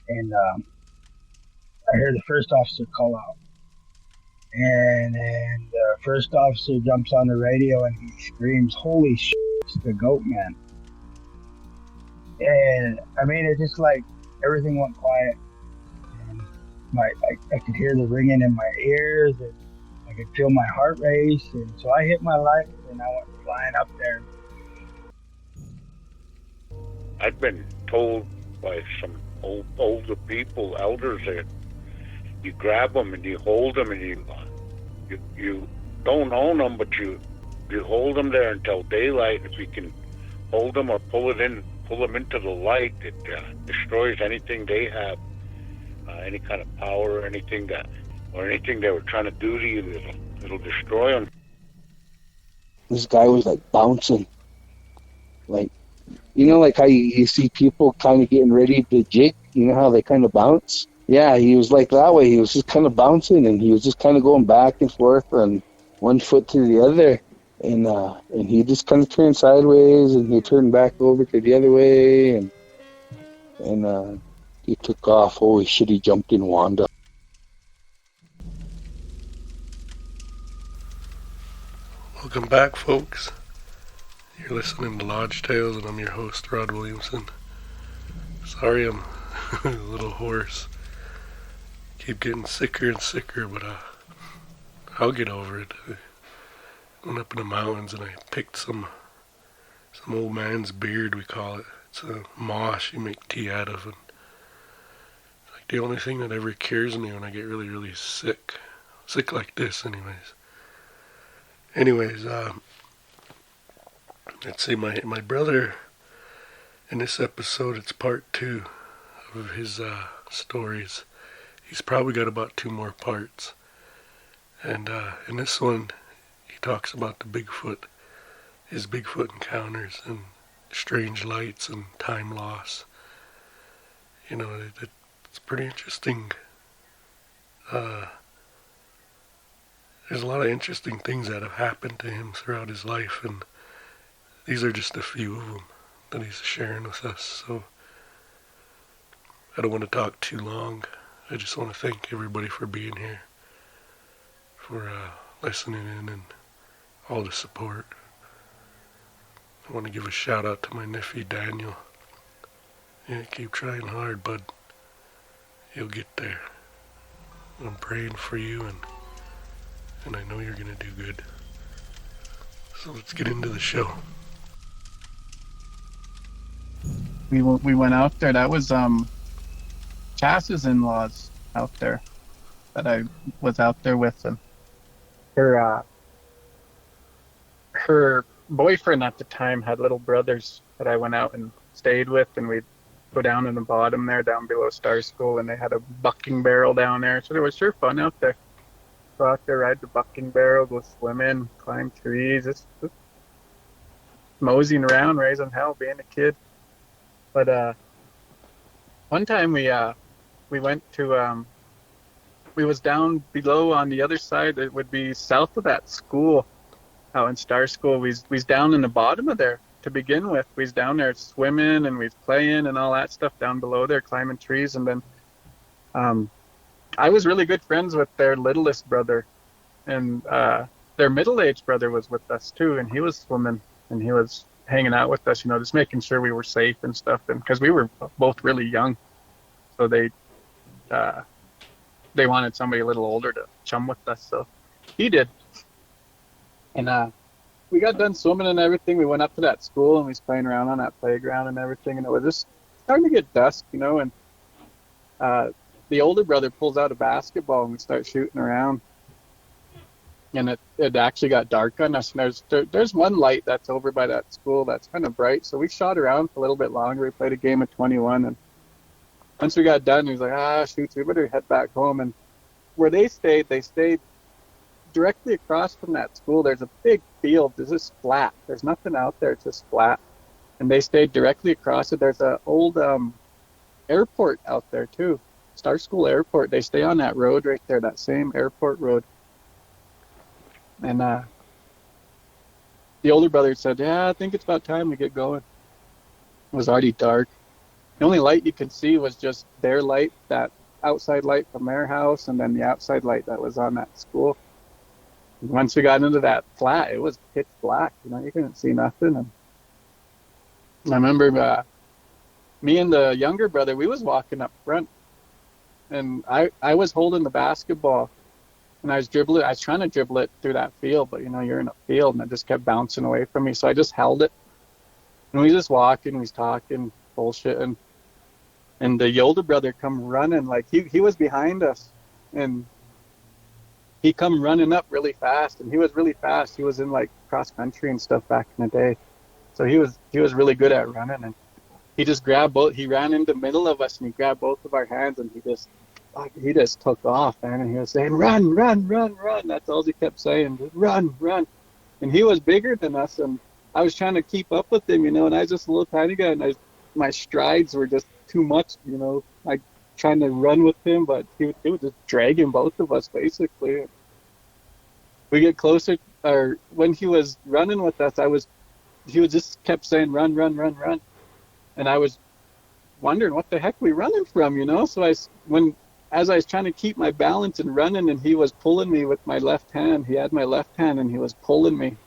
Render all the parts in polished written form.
and I hear the first officer call out, and then the first officer jumps on the radio and he screams, "Holy shit, it's the goat man!" And I mean, it just like everything went quiet, and I could hear the ringing in my ears, and I could feel my heart race, and so I hit my light and I went flying up there. I've been told by some older people, elders, that you grab them and you hold them and you don't own them, but you hold them there until daylight. If you can hold them or pull them into the light, it destroys anything they have, any kind of power or anything they were trying to do to you. It'll destroy them. This guy was like bouncing, like, you know, like how you see people kind of getting ready to jig, you know how they kind of bounce? Yeah, he was like that way. He was just kind of bouncing, and he was just kind of going back and forth on one foot to the other. And he just kind of turned sideways, and he turned back over to the other way, and he took off. Holy shit, he jumped in Wanda. Welcome back, folks. You're listening to Lodge Tales, and I'm your host, Rod Williamson. Sorry I'm a little hoarse. Keep getting sicker and sicker, but I'll get over it. I went up in the mountains and I picked some old man's beard, we call it. It's a moss you make tea out of, and it's like the only thing that ever cures me when I get really, really sick. Sick like this, anyways. Let's see, my brother, in this episode, it's part 2 of his stories. He's probably got about 2 more parts. And in this one, he talks about his Bigfoot encounters and strange lights and time loss. You know, it's pretty interesting. There's a lot of interesting things that have happened to him throughout his life, and these are just a few of them that he's sharing with us. So I don't want to talk too long. I just want to thank everybody for being here, for listening in, and all the support. I want to give a shout out to my nephew Daniel. Yeah, keep trying hard, bud. You'll get there. I'm praying for you, and I know you're going to do good. So let's get into the show. We went out there. That was Chas's in-laws out there that I was out there with them. Her boyfriend at the time had little brothers that I went out and stayed with, and we'd go down in the bottom there, down below Star School, and they had a bucking barrel down there. So it was sure fun out there. Go out there, ride the bucking barrel, go swimming, climb trees, just moseying around, raising hell, being a kid. But one time we went to we was down below on the other side. It would be south of that school, out in Star School. We's down in the bottom of there to begin with. We's down there swimming and we's playing and all that stuff down below there, climbing trees. And then I was really good friends with their littlest brother, and their middle-aged brother was with us too, and he was swimming and he was hanging out with us, you know, just making sure we were safe and stuff. And because we were both really young, so they wanted somebody a little older to chum with us, so he did. And we got done swimming and everything. We went up to that school and we was playing around on that playground and everything, and it was just starting to get dusk, you know. And the older brother pulls out a basketball and we start shooting around, and it actually got dark on us. And there's one light that's over by that school that's kind of bright, so we shot around for a little bit longer. We played a game of 21, and once we got done, he was like, shoot, we better head back home. And where they stayed directly across from that school. There's a big field. It's just flat. There's nothing out there. It's just flat. And they stayed directly across it. There's an old airport out there too. Star School Airport. They stay on that road right there, that same airport road. And the older brother said, I think it's about time we get going. It was already dark. The only light you could see was just their light, that outside light from their house, and then the outside light that was on that school. And once we got into that flat, it was pitch black. You couldn't see nothing. And I remember me and the younger brother, we was walking up front, and I was holding the basketball, and I was trying to dribble it through that field, but you're in a field, and it just kept bouncing away from me. So I just held it, and we just walking, we talking, bullshitting, and the older brother come running, like he was behind us, and he come running up really fast, and he was really fast. He was in like cross country and stuff back in the day, so he was really good at running, and he just grabbed both. He ran into the middle of us, and he grabbed both of our hands, and he just took off, man. And he was saying, "Run, run, run, run!" That's all he kept saying, just run, run. And he was bigger than us, and I was trying to keep up with him, and I was just a little tiny guy, and my strides were just too much, I trying to run with him, but he was just dragging both of us basically. We get closer, or when he was running with us, he was just kept saying, "Run, run, run, run," and I was wondering what the heck we running from, So as I was trying to keep my balance and running, and he was pulling me with my left hand. He had my left hand, and he was pulling me.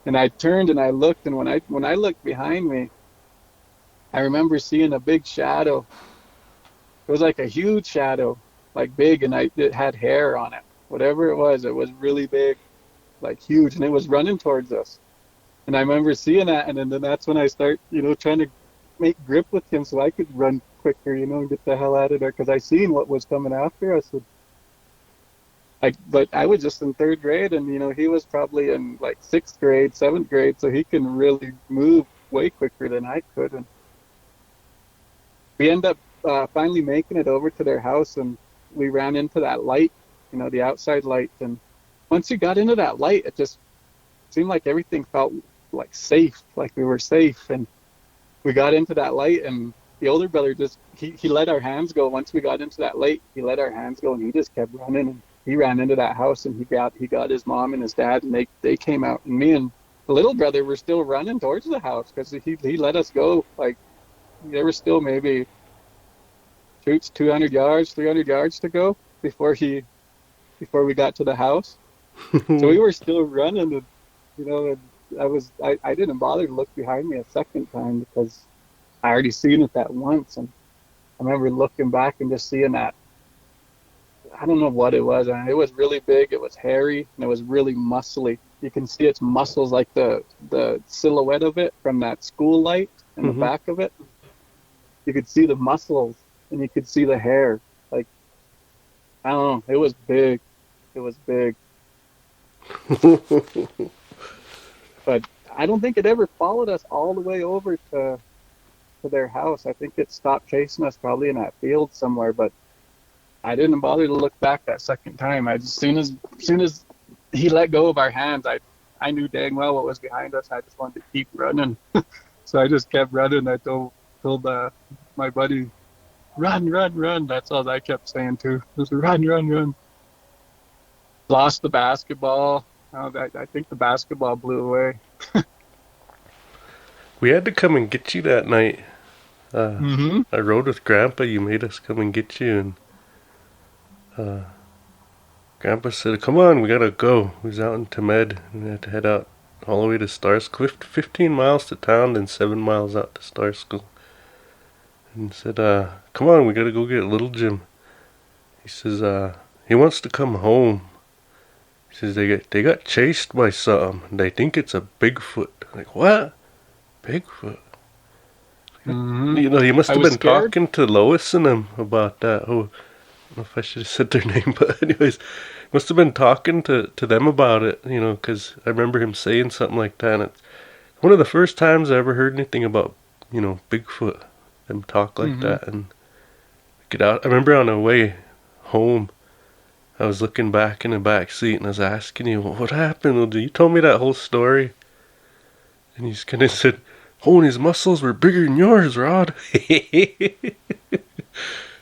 And I turned and I looked, and when I looked behind me, I remember seeing a big shadow. It was like a huge shadow, like big, and it had hair on it. Whatever it was really big, like huge, and it was running towards us. And I remember seeing that, and then that's when I start, trying to make grip with him so I could run quicker, and get the hell out of there, because I seen what was coming after us. But I was just in third grade, and he was probably in like 6th grade, 7th grade, so he can really move way quicker than I could. And we end up finally making it over to their house, and we ran into that light, the outside light. And once we got into that light, it just seemed like everything felt like safe, like we were safe. And we got into that light, and the older brother he let our hands go. Once we got into that light, he let our hands go, and he just kept running. And he ran into that house, and he got his mom and his dad, and they came out, and me and the little brother were still running towards the house, because he let us go. Like there was still maybe 200 yards, 300 yards to go before we got to the house. So we were still running, and and I didn't bother to look behind me a second time, because I already seen it that once. And I remember looking back and just seeing that. I don't know what it was. It was really big. It was hairy, and it was really muscly. You can see its muscles, like the silhouette of it from that school light in the back of it. You could see the muscles, and you could see the hair. Like, I don't know. It was big. It was big. But I don't think it ever followed us all the way over to their house. I think it stopped chasing us probably in that field somewhere, but I didn't bother to look back that second time. As soon as he let go of our hands, I knew dang well what was behind us. I just wanted to keep running. So I just kept running. I told my buddy, "Run, run, run." That's all I kept saying too. Just run, run, run. Lost the basketball. I think the basketball blew away. We had to come and get you that night. I rode with Grandpa. You made us come and get you, and Grandpa said, "Come on, we gotta go." We was out in Temed, and we had to head out all the way to Star School. 15 miles to town, then 7 miles out to Star School. And said, "Come on, we gotta go get Little Jim." He says, he wants to come home. He says they got chased by something, and they think it's a Bigfoot. I'm like, what? Bigfoot? He must have been talking to Lois and them about that. Oh, I don't know if I should have said their name, but anyways, must have been talking to them about it, because I remember him saying something like that. And it's one of the first times I ever heard anything about, Bigfoot, them talk like that. And get out. I remember on the way home, I was looking back in the back seat, and I was asking you, "What happened? You told me that whole story." And he's kind of said, "Oh, and his muscles were bigger than yours, Rod." They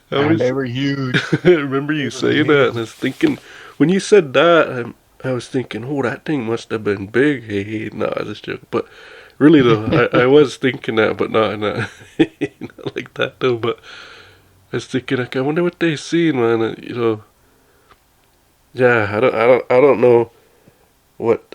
were huge. I remember you saying that, and I was thinking, when you said that, I was thinking, "Oh, that thing must have been big." Hey, no, that's a joke. But really, though, I was thinking that, but not like that though, but I was thinking, like, I wonder what they seen, man. Yeah, I don't know what,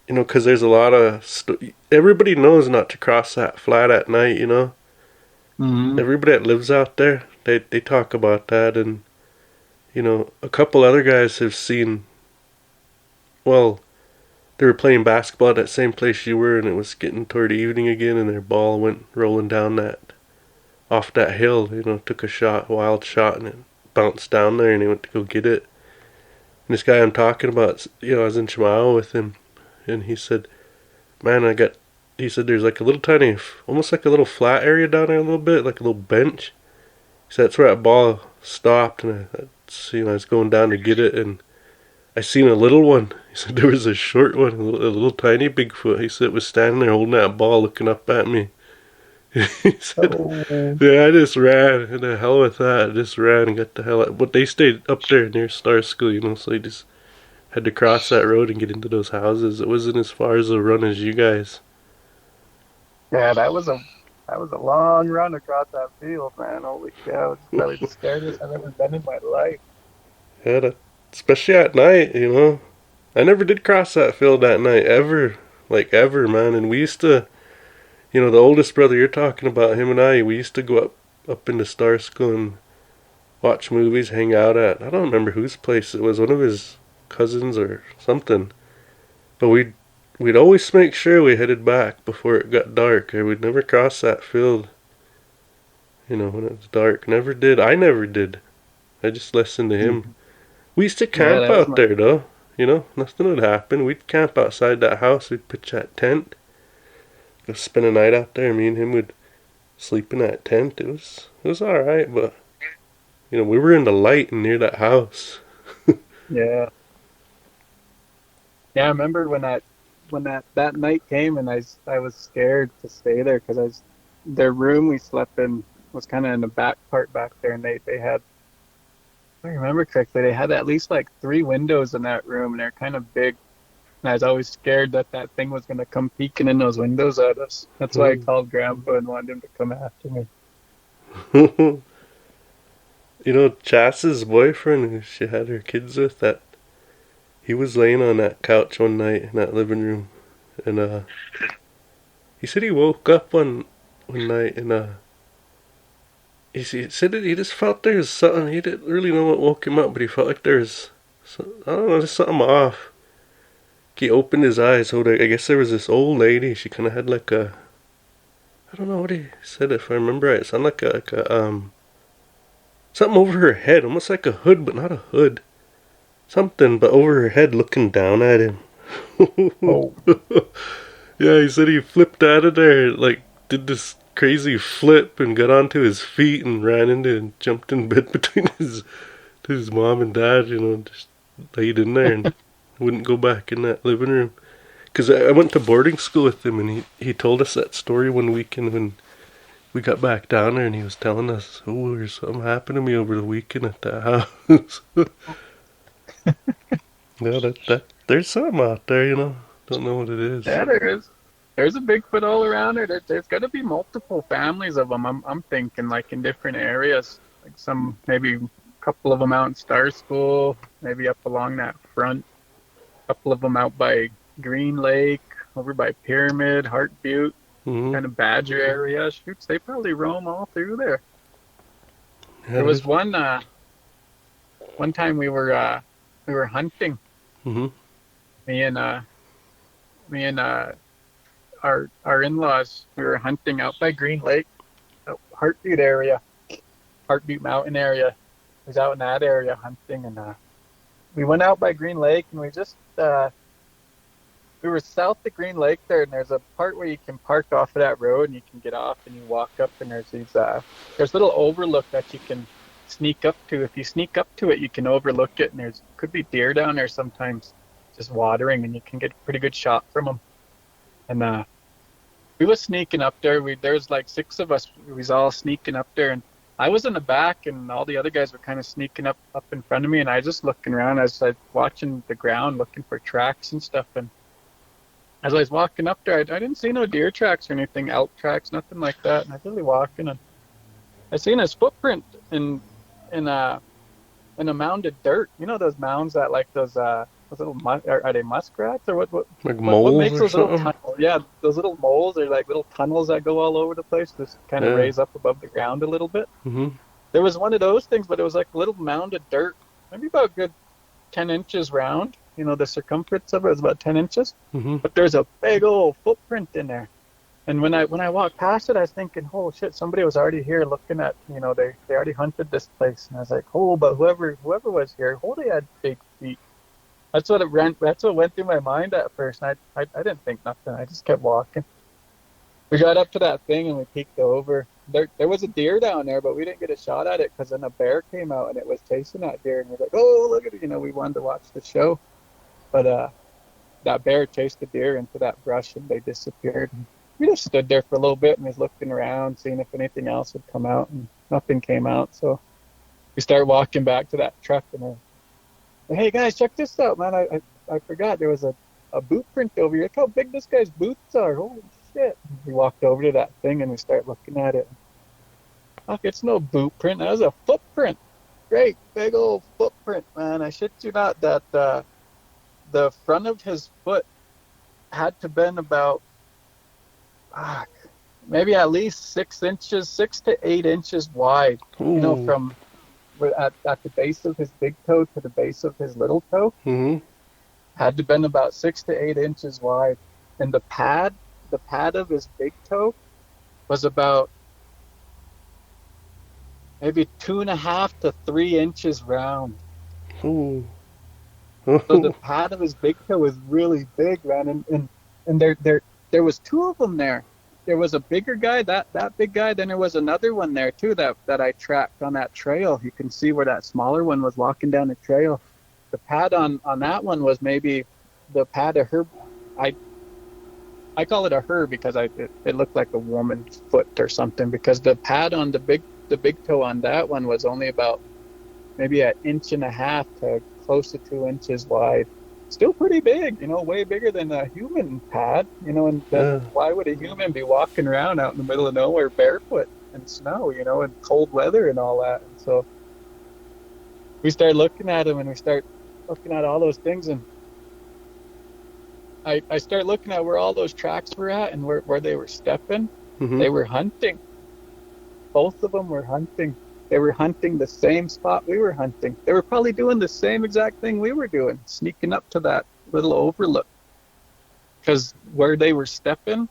because there's a lot of everybody knows not to cross that flat at night. Mm-hmm. Everybody that lives out there, they talk about that, and a couple other guys have seen. Well, they were playing basketball at that same place you were, and it was getting toward evening again, and their ball went rolling down off that hill. Took a wild shot, and it bounced down there, and he went to go get it. And this guy I'm talking about, I was in Chihuahua with him, and he said, "Man, he said there's like a little tiny, almost like a little flat area down there, a little bit, like a little bench." He said that's where that ball stopped, and I was going down to get it, and I seen a little one. He said there was a short one, a little tiny Bigfoot. He said it was standing there holding that ball, looking up at me. He said, "Yeah, I just ran. And the hell with that. I just ran and got the hell out." But they stayed up there near Star School, so they just had to cross that road and get into those houses. It wasn't as far as a run as you guys. Yeah, that was a long run across that field, man. Holy cow, it's probably the scariest I've ever been in my life. Yeah, especially at night, I never did cross that field at night, ever. Like, ever, man. And we used to, the oldest brother you're talking about, him and we used to go up into Star School and watch movies, hang out at, I don't remember whose place it was, one of his cousins or something. But we'd always make sure we headed back before it got dark. We'd never cross that field, when it was dark. Never did. I never did. I just listened to him. Mm-hmm. We used to camp out there, though. Nothing would happen. We'd camp outside that house. We'd pitch that tent. Go spend a night out there. Me and him would sleep in that tent. It was all right, but we were in the light and near that house. Yeah. Yeah, I remember when that night came, and I was scared to stay there because their room we slept in was kind of in the back part back there, and they had, if I remember correctly, they had at least like 3 windows in that room, and they're kind of big. And I was always scared that thing was going to come peeking in those windows at us. That's why I called Grandpa and wanted him to come after me. Chas's boyfriend, who she had her kids with, he was laying on that couch one night in that living room, and he said he woke up one night, and he said that he just felt there was something. He didn't really know what woke him up, but he felt like there was, I don't know, just something off. He opened his eyes. So I guess there was this old lady. She kind of had like I don't know what he said, if I remember right. It sounded like a something over her head, almost like a hood, but not a hood. Something, but over her head, looking down at him. Oh. Yeah, he said he flipped out of there, like did this crazy flip and got onto his feet and ran into and jumped in bed between his mom and dad. Just laid in there and wouldn't go back in that living room. Because I went to boarding school with him, and he told us that story one weekend when we got back down there, and he was telling us, there's something happened to me over the weekend at that house. Yeah, that there's something out there, Don't know what it is. Yeah, there is. There's a Bigfoot all around there. There's got to be multiple families of them. I'm thinking, like, in different areas. Like some, maybe a couple of them out in Star School, maybe up along that front. A couple of them out by Green Lake, over by Pyramid, Heart Butte, kind of Badger area. Shoots, they probably roam all through there. Yeah, there was one time we were hunting. Mm-hmm. Me and our in-laws, we were hunting out by Green Lake, Heart Butte area, Heart Butte Mountain area. We was out in that area hunting, and we went out by Green Lake, and we just we were south of Green Lake there, and there's a part where you can park off of that road, and you can get off, and you walk up, and there's these there's a little overlook that you can sneak up to. If you sneak up to it, you can overlook it, and could be deer down there sometimes just watering, and you can get a pretty good shot from them. And we was sneaking up there. There's like 6 of us. We was all sneaking up there, and I was in the back, and all the other guys were kind of sneaking up in front of me, and I was just looking around. I was like watching the ground, looking for tracks and stuff. And as I was walking up there, I didn't see no deer tracks or anything, elk tracks, nothing like that. And I was really walking, and I seen his footprint in a mound of dirt. You know those mounds that like those little are they muskrats or what? Like What moles makes or those little something? tunnels? Yeah, those little moles are like little tunnels that go all over the place, just kind of Yeah. raise up above the ground a little bit. Mm-hmm. There was one of those things, but it was like a little mound of dirt, maybe about a good 10 inches round. You know, the circumference of it was about 10 inches. Mm-hmm. But there's a big old footprint in there. And when I walked past it, I was thinking, oh shit, somebody was already here looking at, you know, they already hunted this place. And I was like, oh, but whoever was here, oh, they had big feet. That's what went through my mind at first. And I didn't think nothing. I just kept walking. We got up to that thing and we peeked over. There was a deer down there, but we didn't get a shot at it because then a bear came out and it was chasing that deer. And we're like, oh, look at it. You know, we wanted to watch the show. But that bear chased the deer into that brush and they disappeared. And we just stood there for a little bit and was looking around, seeing if anything else would come out, and nothing came out. So we started walking back to that truck and hey guys, check this out, man. I forgot there was a boot print over here. Look how big this guy's boots are. Holy shit. We walked over to that thing and we started looking at it. Fuck, it's no boot print. That was a footprint. Great big old footprint, man. I shit you not that the front of his foot had to been about maybe at least 6 to 8 inches wide. Ooh. You know, from at the base of his big toe to the base of his little toe. Mm-hmm. Had to been about 6 to 8 inches wide. And the pad of his big toe was about maybe 2.5 to 3 inches round. Ooh. So the pad of his big toe was really big, man. And there was two of them there. There was a bigger guy, that big guy. Then there was another one there too that I tracked on that trail. You can see where that smaller one was walking down the trail. The pad on that one was maybe the pad of her. I call it a her because it looked like a woman's foot or something, because the pad on the big toe on that one was only about maybe 1.5 inches to close to 2 inches wide. Still pretty big, you know, way bigger than a human pad, you know. And why would a human be walking around out in the middle of nowhere barefoot in snow, you know, and cold weather and all that? And so we started looking at him and we start looking at all those things, and I started looking at where all those tracks were at and where they were stepping. Mm-hmm. They were hunting. Both of them were hunting. They were hunting the same spot we were hunting. They were probably doing the same exact thing we were doing, sneaking up to that little overlook. Because where they were stepping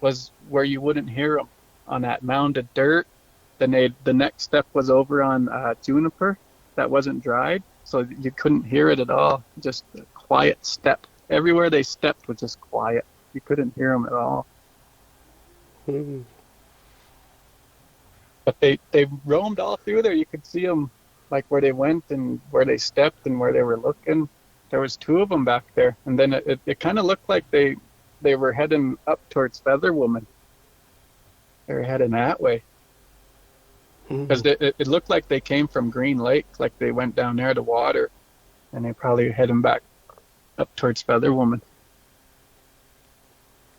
was where you wouldn't hear them, on that mound of dirt. Then the next step was over on juniper that wasn't dried, so you couldn't hear it at all. Just a quiet step. Everywhere they stepped was just quiet. You couldn't hear them at all. Mm-hmm. But they roamed all through there. You could see them, like where they went and where they stepped and where they were looking. There was two of them back there, and then it kind of looked like they were heading up towards Feather Woman. They were heading that way because it looked like they came from Green Lake, like they went down there to water, and they probably heading back up towards Feather Woman.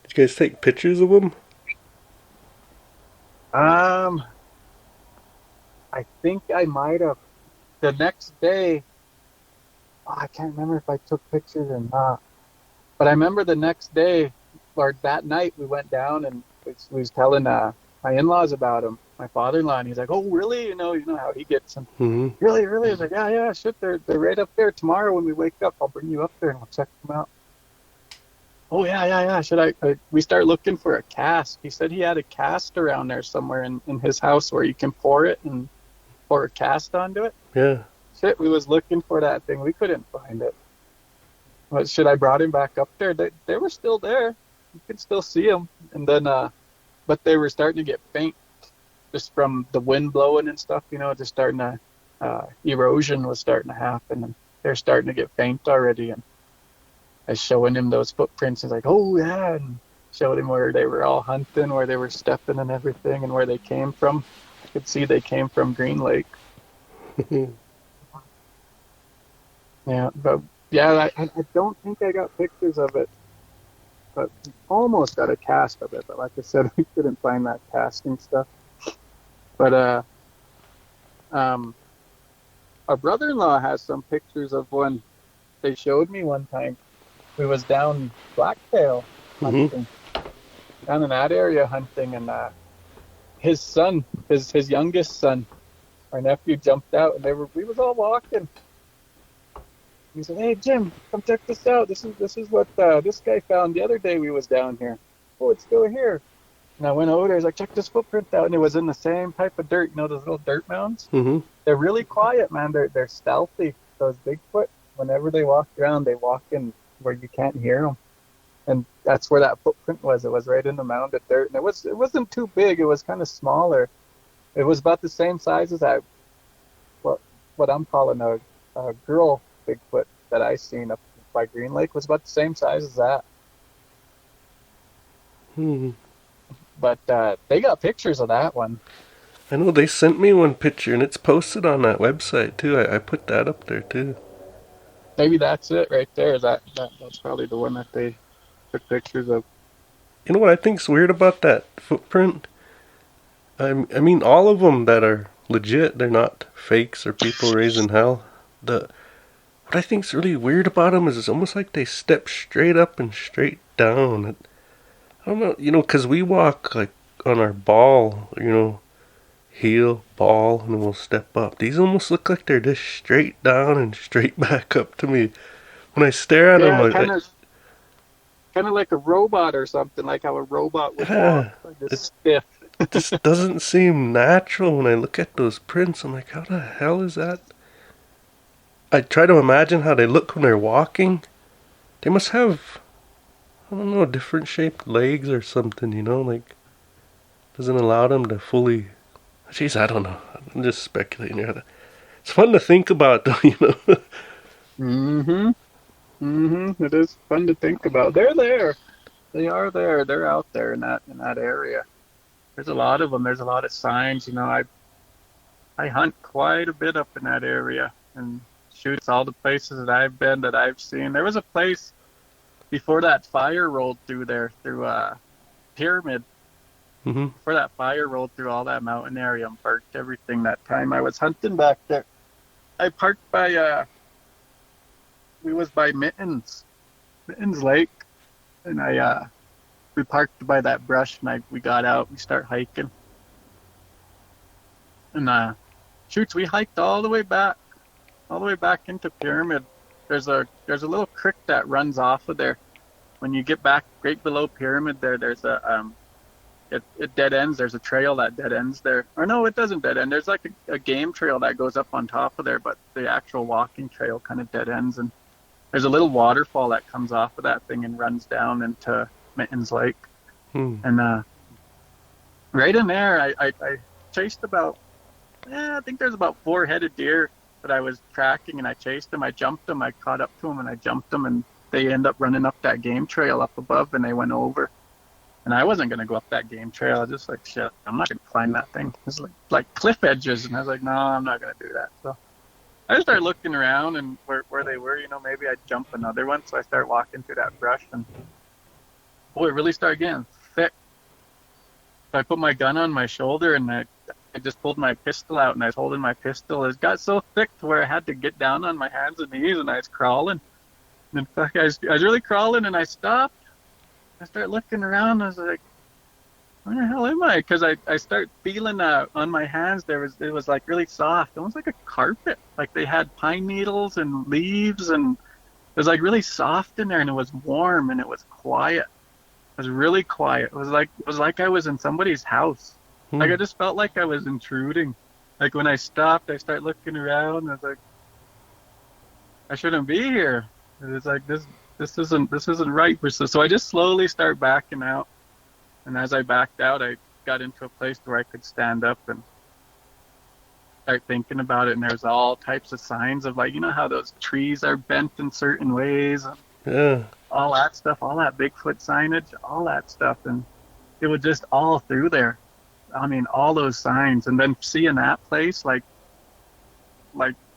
Did you guys take pictures of them? I think I might have. The next day, I can't remember if I took pictures or not. But I remember the next day, or that night, we went down and we was telling my in-laws about him, my father-in-law, and he's like, "Oh, really? You know how he gets them. Mm-hmm. Really, really?" I was like, "Yeah, shit, they're right up there. Tomorrow when we wake up, I'll bring you up there and we'll check them out." Oh yeah. Should we start looking for a cast? He said he had a cast around there somewhere in his house where you can pour it and pour a cast onto it. Yeah. Shit, we was looking for that thing. We couldn't find it. But should I brought him back up there? They were still there. You could still see them. And then, but they were starting to get faint just from the wind blowing and stuff, you know, just starting to, erosion was starting to happen. And they're starting to get faint already. And I was showing him those footprints. He's like, "Oh, yeah." And showed him where they were all hunting, where they were stepping and everything, and where they came from. I could see they came from Green Lake. Yeah, but yeah, I don't think I got pictures of it, but almost got a cast of it. But like I said, we couldn't find that casting stuff. But Um, our brother-in-law has some pictures of one they showed me one time. We was down blacktail Mm-hmm. hunting, down in that area hunting, and his son, his youngest son, our nephew jumped out, and we was all walking. He said, "Hey Jim, come check this out. This is what this guy found the other day we was down here. Oh, it's still here." And I went over there. He's like, "Check this footprint out," and it was in the same type of dirt. You know those little dirt mounds? Mm-hmm. They're really quiet, man. They're stealthy. Those Bigfoot. Whenever they walk around, they walk in where you can't hear them. And that's where that footprint was. It was right in the mound of dirt, and it wasn't too big. It was kind of smaller. It was about the same size as what I'm calling a girl Bigfoot that I seen up by Green Lake. Was about the same size as that. Mm-hmm. But they got pictures of that one. I know they sent me one picture, and it's posted on that website too. I put that up there too. Maybe that's it right there. That's probably the one that they took pictures of. You know what I think's weird about that footprint? I mean, all of them that are legit, they're not fakes or people raising hell. What I think's really weird about them is it's almost like they step straight up and straight down. I don't know, 'cause we walk like on our ball, heel, ball, and then we'll step up. These almost look like they're just straight down and straight back up to me. When I stare at Yeah, them, kind of like a robot or something, like how a robot would yeah, walk, like this stiff. it just doesn't seem natural when I look at those prints. I'm like, how the hell is that? I try to imagine how they look when they're walking. They must have, I don't know, different shaped legs or something, like, doesn't allow them to fully. Jeez, I don't know. I'm just speculating here. It's fun to think about, though, Mm-hmm. Mm-hmm. It is fun to think about. They're there. They are there. They're out there in that area. There's a lot of them. There's a lot of signs. I hunt quite a bit up in that area, and shoot, all the places that I've been, that I've seen. There was a place before that fire rolled through there, through Pyramid. Mm-hmm. Before that fire rolled through all that mountain area and parked everything that time I was hunting back there. I parked by we was by Mittens Lake, and we parked by that brush, and we got out, we start hiking, and shoots, we hiked all the way back into Pyramid. There's a little creek that runs off of there. When you get back right below Pyramid there's a it dead ends. There's a trail that dead ends there. Or no, it doesn't dead end. There's like a game trail that goes up on top of there, but the actual walking trail kind of dead ends. And there's a little waterfall that comes off of that thing and runs down into Mittens Lake. And right in there, I chased about, I think there's about 4 headed deer that I was tracking, and I chased them. I jumped them. I caught up to them, and I jumped them, and they end up running up that game trail up above, and they went over. And I wasn't going to go up that game trail. I was just like, shit, I'm not going to climb that thing. It's like cliff edges. And I was like, no, I'm not going to do that. So I just started looking around, and where they were, maybe I'd jump another one. So I started walking through that brush, and boy, it really started getting thick. So I put my gun on my shoulder, and I just pulled my pistol out, and I was holding my pistol. It got so thick to where I had to get down on my hands and knees, and I was crawling. And in fact, I was really crawling, and I stopped. I started looking around. I was like, where the hell am I? Because I start feeling on my hands. It was like really soft, almost like a carpet. Like they had pine needles and leaves, and it was like really soft in there, and it was warm, and it was quiet. It was really quiet. It was like I was in somebody's house. Like I just felt like I was intruding. Like when I stopped, I started looking around. And I was like, I shouldn't be here. It's like this isn't right. So I just slowly start backing out. And as I backed out, I got into a place where I could stand up and start thinking about it. And there's all types of signs of, like, how those trees are bent in certain ways. Yeah. All that stuff, all that Bigfoot signage, all that stuff. And it was just all through there. I mean, all those signs. And then seeing that place, like,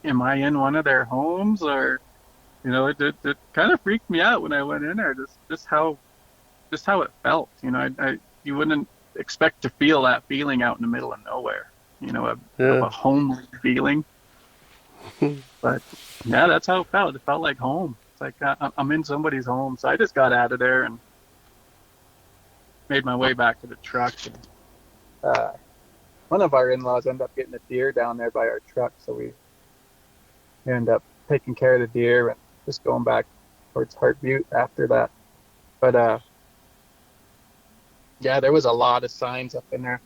am I in one of their homes? Or, it kind of freaked me out when I went in there, just how it felt. You wouldn't expect to feel that feeling out in the middle of nowhere. of Yeah. a homely feeling. But yeah, that's how it felt. It felt like home. It's like I'm in somebody's home. So I just got out of there and made my way back to the truck. And, one of our in-laws ended up getting a deer down there by our truck, so we ended up taking care of the deer and just going back towards Heart Butte after that. But yeah, there was a lot of signs up in there,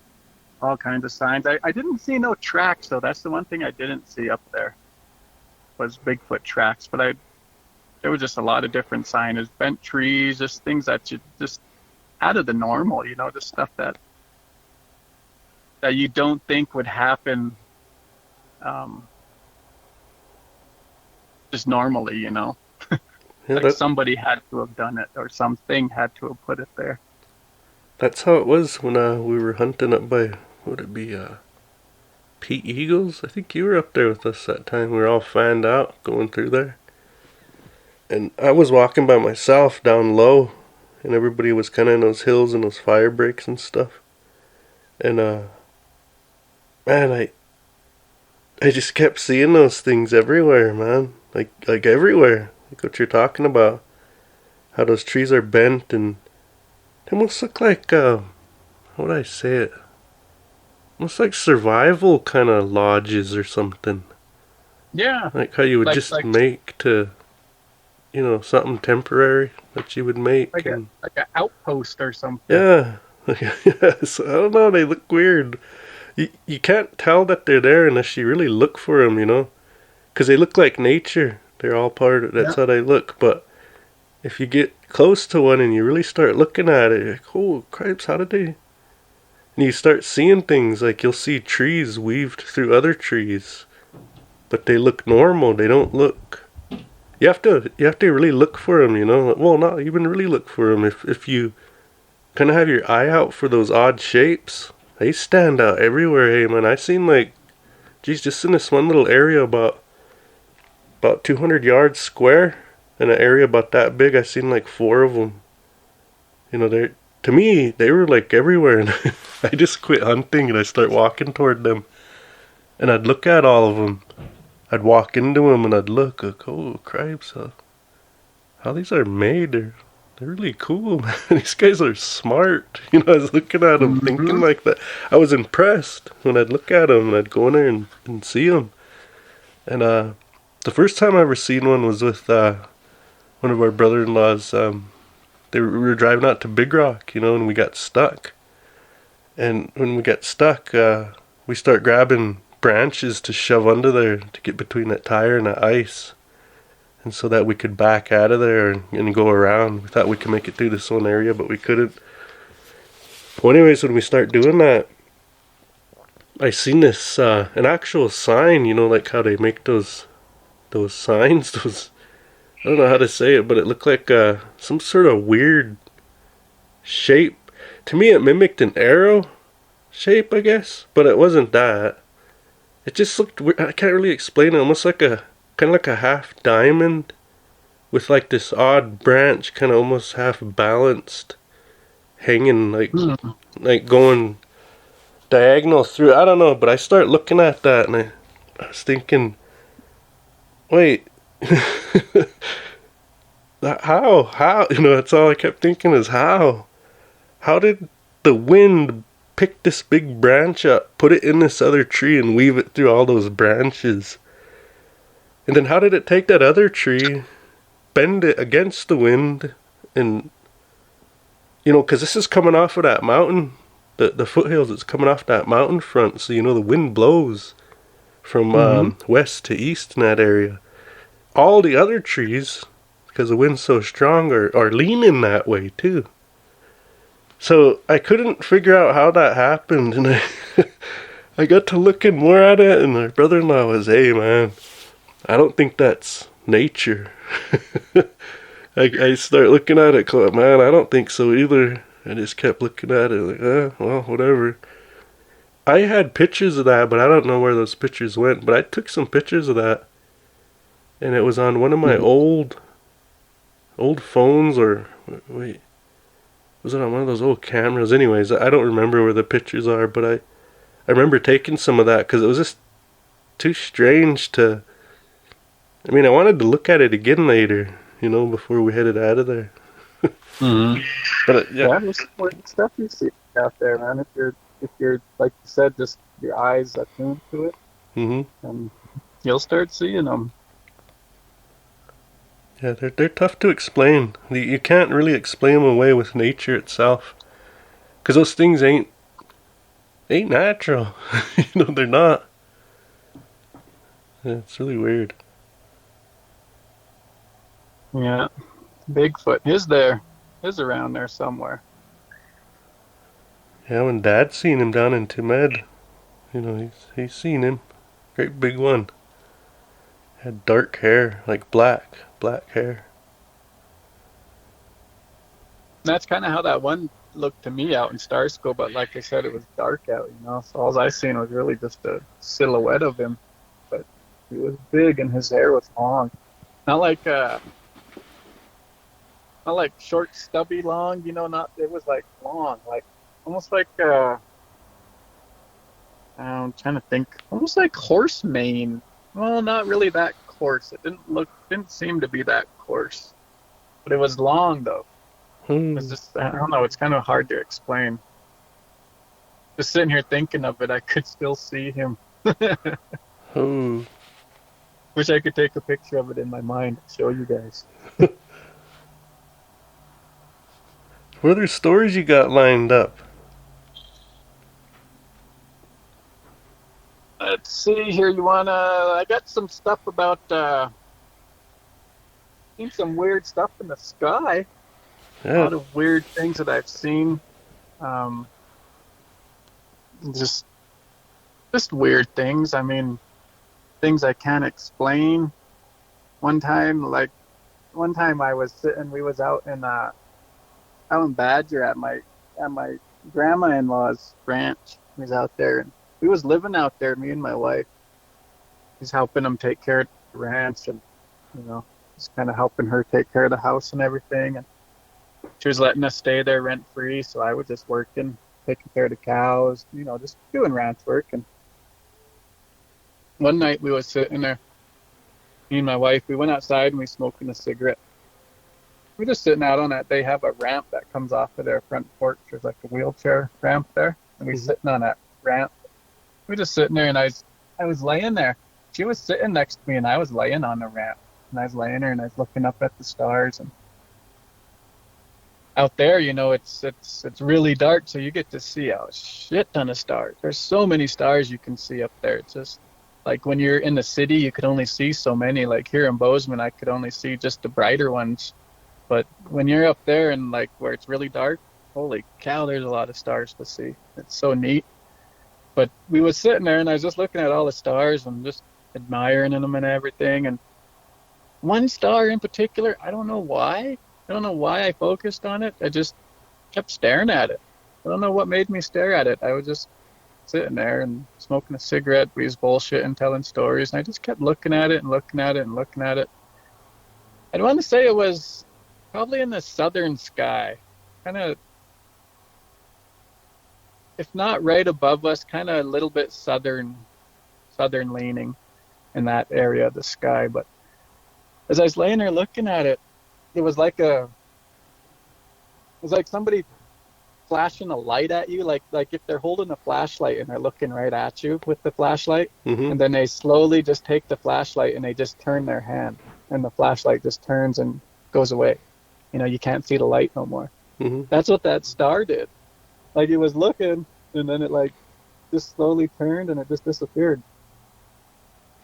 all kinds of signs. I didn't see no tracks, though. That's the one thing I didn't see up there was Bigfoot tracks. But there was just a lot of different signage, bent trees, just things that you just out of the normal, just stuff that you don't think would happen just normally, Yeah, like somebody had to have done it or something had to have put it there. that's how it was when we were hunting up by, would it be Pete Eagles? I think you were up there with us that time. We were all fanned out going through there. And I was walking by myself down low, and everybody was kind of in those hills and those fire breaks and stuff. And man, I just kept seeing those things everywhere, man. Like everywhere. Like what you're talking about. How those trees are bent and they almost look like how would I say it? Almost like survival kind of lodges or something. Yeah. Like how you would just make to, something temporary that you would make. Like an outpost or something. Yeah. So, I don't know, they look weird. You can't tell that they're there unless you really look for them, because they look like nature. They're all part of it. That's how they look. But if you get close to one and you really start looking at it, you're like, oh, cripes, how did they? And you start seeing things like you'll see trees weaved through other trees, but they look normal. They don't look. You have to really look for them, Well, not even really look for them. If you kind of have your eye out for those odd shapes, they stand out everywhere. Hey, man, I seen just in this one little area about 200 yards square, in an area about that big, I seen like 4 of them. To me, they were like everywhere, and I just quit hunting and I start walking toward them, and I'd look at all of them. I'd walk into them and I'd look, like, oh, cripes, how these are made. They're really cool, man. These guys are smart. I was looking at them thinking like that. I was impressed when I'd look at them and I'd go in there and see them. And the first time I ever seen one was with one of our brother-in-laws. We were driving out to Big Rock, and we got stuck. And when we got stuck, we start grabbing branches to shove under there to get between that tire and that ice. And so that we could back out of there and go around. We thought we could make it through this one area, but we couldn't. Well, anyways, when we start doing that, I seen this, an actual sign, like how they make those signs, I don't know how to say it, but it looked like some sort of weird shape. To me, it mimicked an arrow shape, I guess, but it wasn't that. It just looked weird. I can't really explain it. Almost like kind of like a half diamond with like this odd branch, kind of almost half balanced, hanging like going diagonal through. I don't know, but I start looking at that and I was thinking, wait. How that's all I kept thinking is how did the wind pick this big branch up, put it in this other tree and weave it through all those branches, and then how did it take that other tree, bend it against the wind, and because this is coming off of that mountain, the foothills, it's coming off that mountain front, so the wind blows from west to east in that area. All the other trees, because the wind's so strong, are leaning that way too. So I couldn't figure out how that happened, and I got to looking more at it, and my brother-in-law was, hey man, I don't think that's nature. I start looking at it, man, I don't think so either. I just kept looking at it like, well, whatever. I had pictures of that, but I don't know where those pictures went, but I took some pictures of that. And it was on one of my old phones, or wait, was it on one of those old cameras? Anyways, I don't remember where the pictures are, but I remember taking some of that because it was just too strange to. I mean, I wanted to look at it again later, before we headed out of there. Mm-hmm. But Yeah, there's some weird stuff you see out there, man. If you're like you said, just your eyes attuned to it, and you'll start seeing them. Yeah, they're tough to explain. You can't really explain them away with nature itself, because those things ain't natural. They're not. Yeah, it's really weird. Yeah, Bigfoot is around there somewhere. Yeah, when Dad's seen him down in Timed, he's seen him. Great big one. Had dark hair, like black hair. That's kind of how that one looked to me out in Starscope, but like I said, it was dark out, So all I seen was really just a silhouette of him, but he was big and his hair was long, not like short, stubby, long. Not it was like long, like almost like I'm trying to think, almost like horse mane. Well, not really that coarse. It didn't seem to be that coarse, but it was long though. It's just, I don't know, it's kind of hard to explain. Just sitting here thinking of it, I could still see him. Wish I could take a picture of it in my mind and show you guys. What other stories you got lined up? Let's see here. I got some stuff about, seen some weird stuff in the sky. Yeah. A lot of weird things that I've seen. Just weird things. I mean, things I can't explain. One time I was sitting, we was out in Badger at my grandma-in-law's ranch. We was out there, and we was living out there, me and my wife. He's helping them take care of the ranch, and just kind of helping her take care of the house and everything. And she was letting us stay there rent free, so I was just working, taking care of the cows, just doing ranch work. And one night we was sitting there, me and my wife, we went outside and we smoking a cigarette. We're just sitting out on that. They have a ramp that comes off of their front porch. There's like a wheelchair ramp there, and we're sitting on that ramp. We're just sitting there, and I was laying there. She was sitting next to me, and I was laying on the ramp, and I was laying there, and I was looking up at the stars. And out there, it's really dark, so you get to see a shit ton of stars. There's so many stars you can see up there. It's just like when you're in the city, you could only see so many. Like here in Bozeman, I could only see just the brighter ones. But when you're up there and like where it's really dark, holy cow, there's a lot of stars to see. It's so neat. But we was sitting there, and I was just looking at all the stars and just admiring them and everything. And one star in particular, I don't know why. I don't know why I focused on it. I just kept staring at it. I don't know what made me stare at it. I was just sitting there and smoking a cigarette. We was bullshitting, telling stories, and I just kept looking at it and looking at it and looking at it. I'd want to say it was probably in the southern sky, kind of, if not right above us, kind of a little bit southern leaning in that area of the sky. But as I was laying there looking at it, it was like somebody flashing a light at you, like if they're holding a flashlight and they're looking right at you with the flashlight, and then they slowly just take the flashlight and they just turn their hand, and the flashlight just turns and goes away. You can't see the light no more. That's what that star did. Like it was looking, and then it like just slowly turned and it just disappeared.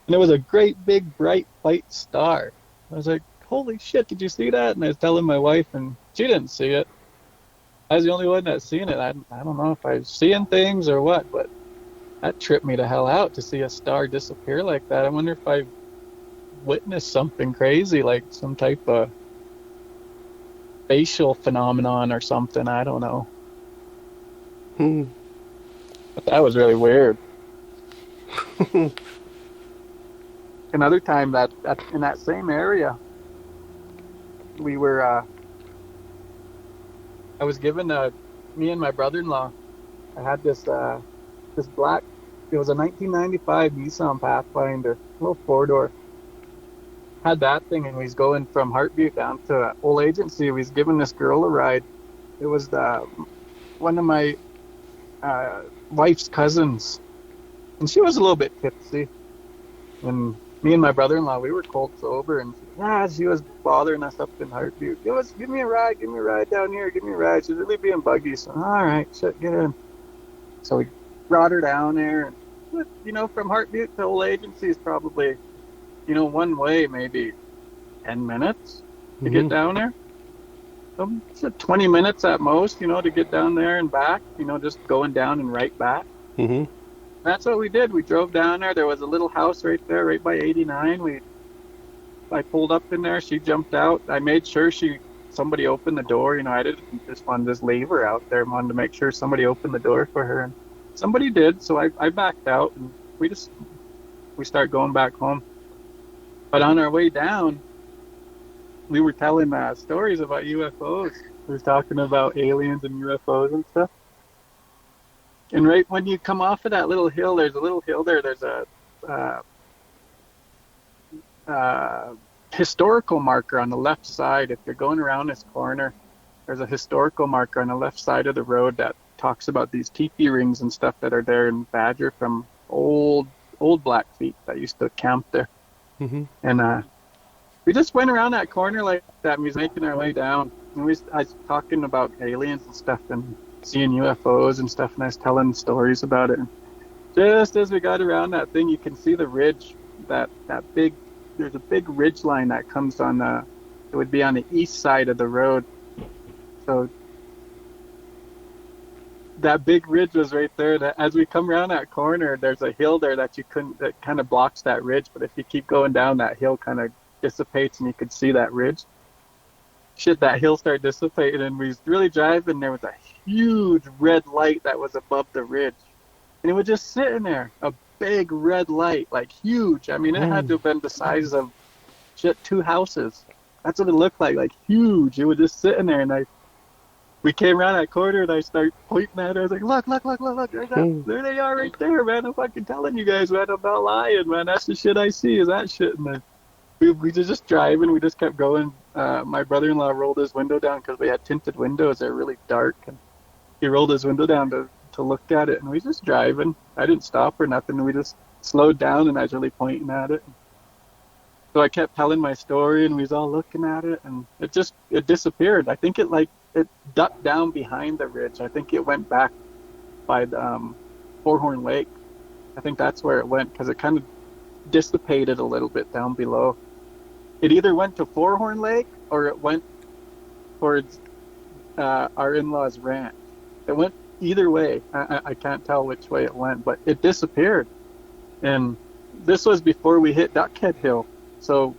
And it was a great big bright white star. I was like, holy shit, did you see that? And I was telling my wife, and she didn't see it. I was the only one that seen it. I don't know if I was seeing things or what, but that tripped me the hell out to see a star disappear like that. I wonder if I witnessed something crazy, like some type of spatial phenomenon or something. I don't know. But that was really weird. Another time that in that same area, we were, I was given me and my brother-in-law, I had this this black, it was a 1995 Nissan Pathfinder, little four-door. Had that thing, and we was going from Heartbeat down to Old Agency. We was giving this girl a ride. It was one of my wife's cousins, and she was a little bit tipsy. And me and my brother-in-law, we were cold sober, and she was bothering us up in Heartbeat. Give me a ride down here, give me a ride. She's really being buggy. So, all right, shit, get in. So we brought her down there, and, from Heartbeat to Old Agency is probably, one way, maybe 10 minutes to get down there. So 20 minutes at most, to get down there and back, just going down and right back. Mm-hmm. That's what we did. We drove down there. There was a little house right there, right by 89. I pulled up in there. She jumped out. I made sure somebody opened the door. I didn't just want to just leave her out there. I wanted to make sure somebody opened the door for her. And somebody did, so I backed out, and we started going back home. But on our way down, we were telling stories about UFOs. We were talking about aliens and UFOs and stuff. And right when you come off of that little hill, there's a little hill there. There's a historical marker on the left side. If you're going around this corner, there's a historical marker on the left side of the road that talks about these teepee rings and stuff that are there in Badger from old Blackfeet that used to camp there. Mm-hmm. And we just went around that corner like that, and we was making our way down. And I was talking about aliens and stuff and seeing UFOs and stuff, and I was telling stories about it. And just as we got around that thing, you can see the ridge, there's a big ridge line that comes on it would be on the east side of the road. So that big ridge was right there. As we come around that corner, there's a hill there that kind of blocks that ridge. But if you keep going down, that hill kind of dissipates and you could see that ridge. Shit, that hill started dissipating, and we was really driving. There was a huge red light that was above the ridge, and it was just sitting there, a big red light, like huge. I mean, it had to have been the size of two houses. That's what it looked like huge. It was just sitting there, and we came around that corner, and I started pointing at it. I was like, look, there they are right there, man. I'm fucking telling you guys, man, I'm not lying, man. That's the shit I see, is that shit. And we were just driving. We just kept going. My brother-in-law rolled his window down because we had tinted windows. They're really dark. And he rolled his window down to look at it. And we just driving. I didn't stop or nothing. We just slowed down, and I was really pointing at it. So I kept telling my story, and we was all looking at it. And it disappeared. I think it ducked down behind the ridge. I think it went back by the Four-Horn Lake. I think that's where it went, because it kind of dissipated a little bit down below. It either went to Four-Horn Lake or it went towards our in-laws' ranch. It went either way. I can't tell which way it went, but it disappeared. And this was before we hit Duckhead Hill. So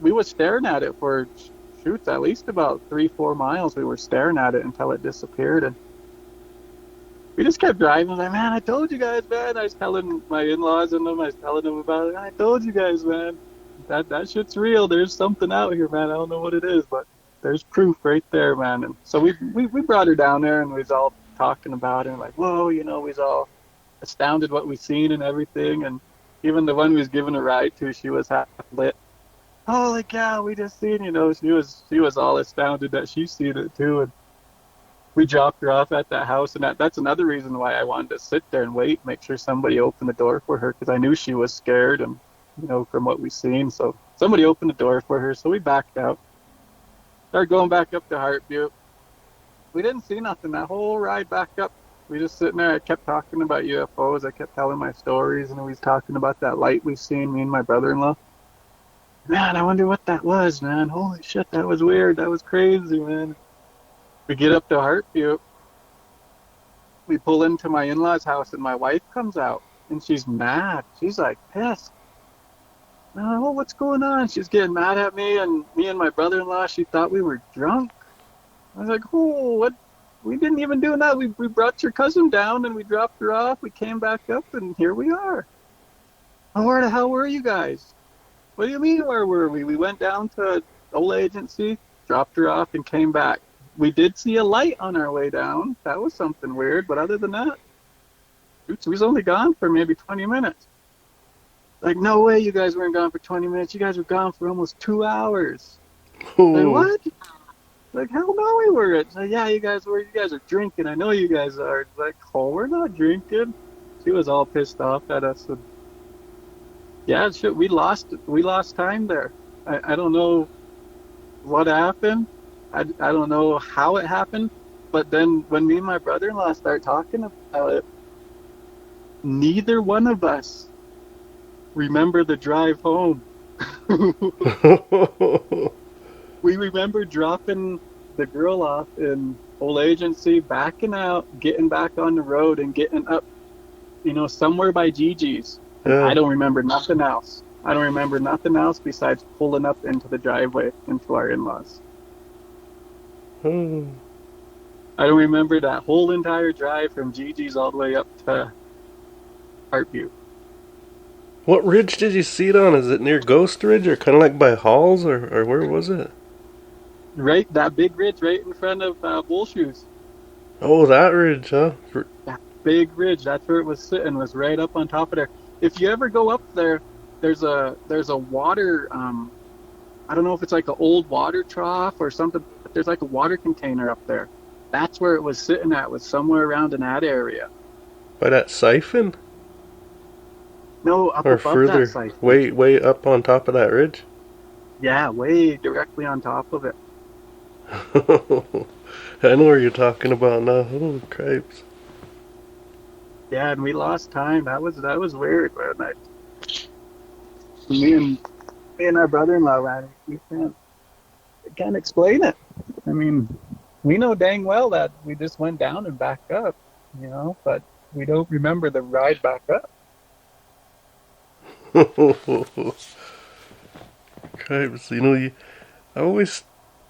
we were staring at it for, at least about 3-4 miles. We were staring at it until it disappeared. And we just kept driving. I was like, man, I told you guys, man. I was telling my in-laws and them, I was telling them about it. I told you guys, man. That shit's real. There's something out here, man. I don't know what it is, but there's proof right there, man. And so we brought her down there, and we was all talking about it. And like, whoa, we was all astounded what we seen and everything. And even the one we was giving a ride to, she was half lit. Holy cow, we just seen, she was all astounded that she seen it too. And we dropped her off at that house, and that's another reason why I wanted to sit there and wait, make sure somebody opened the door for her, because I knew she was scared, and from what we seen. So somebody opened the door for her, so we backed out. Started going back up to Heartbeat. We didn't see nothing that whole ride back up. We just sitting there. I kept talking about UFOs. I kept telling my stories, and we was talking about that light we seen, me and my brother-in-law. Man, I wonder what that was, man. Holy shit, that was weird. That was crazy, man. We get up to Heartbeat. We pull into my in-laws' house, and my wife comes out, and she's mad. She's like pissed. Oh, what's going on? She's getting mad at me, and me and my brother-in-law, she thought we were drunk. I was like, oh, what? We didn't even do that. We brought your cousin down, and we dropped her off. We came back up, and here we are. Oh, where the hell were you guys? What do you mean, where were we? We went down to Old Agency, dropped her off, and came back. We did see a light on our way down. That was something weird, but other than that, "Oops, we was only gone for maybe 20 minutes." Like, no way you guys weren't gone for 20 minutes. You guys were gone for almost 2 hours. Like, Oh, what? Like, hell no we weren't. Like, yeah, you guys were. You guys are drinking. I know you guys are. It's like, oh, we're not drinking. She was all pissed off at us. And yeah, shit, we lost time there. I don't know what happened. I don't know how it happened. But then when me and my brother-in-law start talking about it, neither one of us remember the drive home. We remember dropping the girl off in Old Agency, backing out, getting back on the road, and getting up, somewhere by Gigi's. And yeah. I don't remember nothing else. I don't remember nothing else besides pulling up into the driveway into our in-laws. Oh. I don't remember that whole entire drive from Gigi's all the way up to Heartview. What ridge did you see it on? Is it near Ghost Ridge or kind of like by Halls or where was it? Right, that big ridge right in front of Bull Shoes. Oh, that ridge, huh? That big ridge, that's where it was sitting, was right up on top of there. If you ever go up there, there's a water, I don't know if it's like an old water trough or something, but there's like a water container up there. That's where it was sitting at, was somewhere around in that area. By that siphon? No, up Or above further? that site. Way up on top of that ridge? Yeah, way directly on top of it. I know where you're talking about now. Oh, cripes. Yeah, and we lost time. That was weird, man. Me and our brother-in-law ran. We can't explain it. I mean, we know dang well that we just went down and back up, but we don't remember the ride back up. Cripes, I always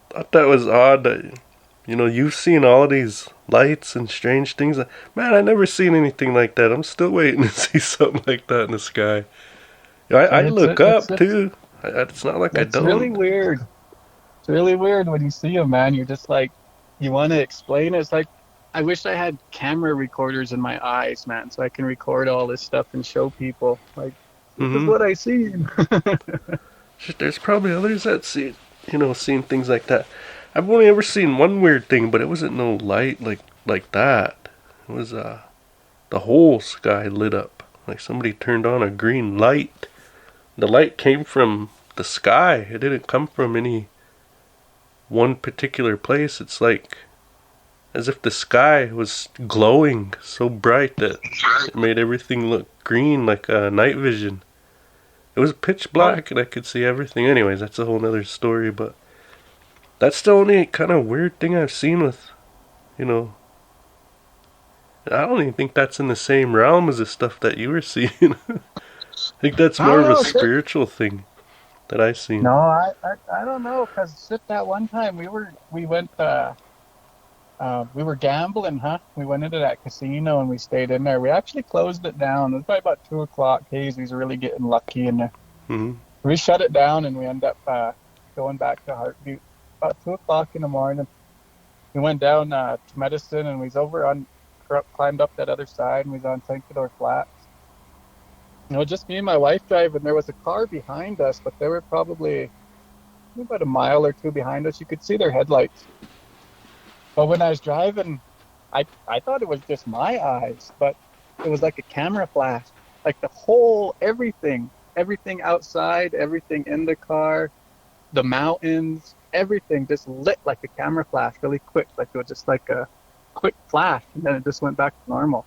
thought that was odd that, you've seen all these lights and strange things. Man, I never seen anything like that. I'm still waiting to see something like that in the sky. I look up too. It's not like I don't. It's really weird. It's really weird when you see them, man. You're just like, you want to explain it. It's like, I wish I had camera recorders in my eyes, man, so I can record all this stuff and show people. Like, this is what I see. There's probably others that see, seeing things like that. I've only ever seen one weird thing, but it wasn't no light like that. It was the whole sky lit up, like somebody turned on a green light. The light came from the sky. It didn't come from any one particular place. It's like as if the sky was glowing so bright that it made everything look green, like night vision. It was pitch black and I could see everything. Anyways, that's a whole nother story, but that's the only kind of weird thing I've seen with, I don't even think that's in the same realm as the stuff that you were seeing. I think that's more of a spiritual thing that I've seen. No, I don't know, because that one time we were gambling, huh? We went into that casino and we stayed in there. We actually closed it down. It was probably about 2 o'clock. Haze, we were really getting lucky in there. Mm-hmm. We shut it down and we ended up going back to Heartview about 2 o'clock in the morning. We went down to Medicine and we was climbed up that other side and we was on Sancador Flats. Just me and my wife driving. There was a car behind us, but they were probably about a mile or two behind us. You could see their headlights. But when I was driving, I thought it was just my eyes, but it was like a camera flash. Like the whole, everything outside, everything in the car, the mountains, everything just lit like a camera flash really quick. Like it was just like a quick flash, and then it just went back to normal.